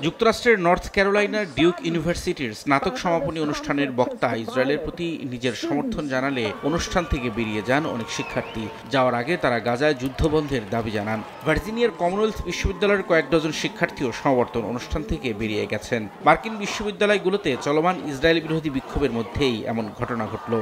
যুক্তরাষ্ট্রের north ক্যারোলাইনার Duke ইউনিভার্সিটির স্নাতক সমাপনী অনুষ্ঠানের বক্তা ইসরায়েলের প্রতি নিজের সমর্থন জানালে অনুষ্ঠান থেকে বেরিয়ে যান অনেক শিক্ষার্থী। যাওয়ার আগে তারা গাজায় যুদ্ধবন্ধের দাবি জানান। ভার্জিনিয়ার কমনওয়েলথ বিশ্ববিদ্যালয়ের কয়েক ডজন শিক্ষার্থীও সমাবর্তন অনুষ্ঠান থেকে বেরিয়ে গেছেন। মার্কিন বিশ্ববিদ্যালয়গুলোতে চলমান ইসরায়েল বিরোধী বিক্ষোভের মধ্যেই এমন ঘটনা ঘটল।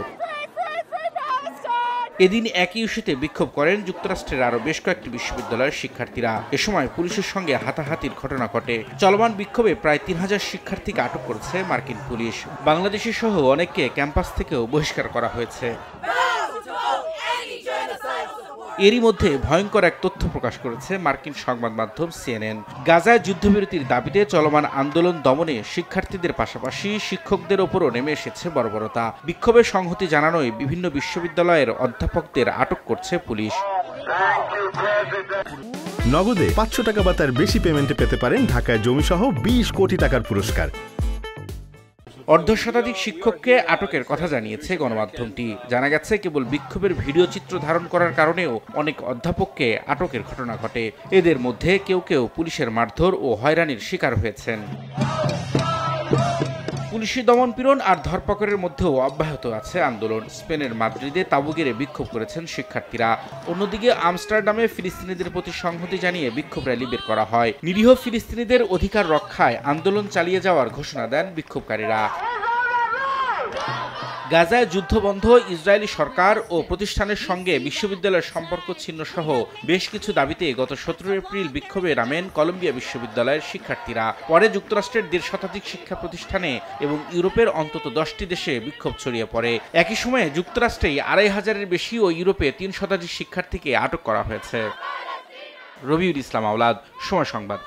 এদিন একই ইস্যুতে বিক্ষোভ করেন যুক্তরাষ্ট্রের আরও বেশ কয়েকটি বিশ্ববিদ্যালয়ের শিক্ষার্থীরা। এ সময় পুলিশের সঙ্গে হাতাহাতির ঘটনা ঘটে। চলমান বিক্ষোভে প্রায় ৩,০০০ শিক্ষার্থীকে আটক করেছে মার্কিন পুলিশ। বাংলাদেশি সহ অনেককে ক্যাম্পাস থেকেও বহিষ্কার করা হয়েছে। এরই মধ্যে ভয়ঙ্কর এক তথ্য প্রকাশ করেছে মার্কিন সংবাদ মাধ্যম CNN। গাজায় যুদ্ধবিরতির দাবিতে চলমান আন্দোলন দমনে শিক্ষার্থীদের পাশাপাশি শিক্ষকদের ওপরও নেমে এসেছে বর্বরতা। বিক্ষোভে সংহতি জানানোয় বিভিন্ন বিশ্ববিদ্যালয়ের অধ্যাপকদের আটক করছে পুলিশ। নগদে ৫০০ টাকা বা তার বেশি পেমেন্টে পেতে পারেন ঢাকায় জমিসহ ২০ কোটি টাকার পুরস্কার। অর্ধশতাধিক শিক্ষককে আটকের কথা জানিয়েছে গণমাধ্যমটি। জানা গেছে, কেবল বিক্ষোভের ভিডিও চিত্র ধারণ করার কারণেও অনেক অধ্যাপককে আটকের ঘটনা ঘটে। এদের মধ্যে কেউ কেউ পুলিশের মারধর ও হয়রানির শিকার হয়েছেন। পুলিশি দমনপীড়ন আর ধরপাকড়ের মধ্যেও অব্যাহত আছে আন্দোলন। স্পেনের মাদ্রিদে তাঁবু গেড়ে বিক্ষোভ করেছেন শিক্ষার্থীরা। অন্যদিকে আমস্টারডামে ফিলিস্তিনিদের প্রতি সংহতি জানিয়ে বিক্ষোভ র্যালি বের করা হয়। নিরীহ ফিলিস্তিনিদের অধিকার রক্ষায় আন্দোলন চালিয়ে যাওয়ার ঘোষণা দেন বিক্ষোভকারীরা। গাজায় যুদ্ধবন্ধ, ইসরায়েলি সরকার ও প্রতিষ্ঠানের সঙ্গে বিশ্ববিদ্যালয়ের সম্পর্ক ছিন্ন সহ বেশ কিছু দাবিতে গত ১৭ এপ্রিল বিক্ষোভে নামেন কলম্বিয়া বিশ্ববিদ্যালয়ের শিক্ষার্থীরা। পরে যুক্তরাষ্ট্রের ১.৫ শতাধিক শিক্ষা প্রতিষ্ঠানে এবং ইউরোপের অন্তত ১০টি দেশে বিক্ষোভ ছড়িয়ে পড়ে। একই সময়ে যুক্তরাষ্ট্রেই ২৫০০-এর বেশি ও ইউরোপে ৩ শতাধিক শিক্ষার্থীকে আটক করা হয়েছে। রবিউল ইসলাম আওলাদ, সময় সংবাদ।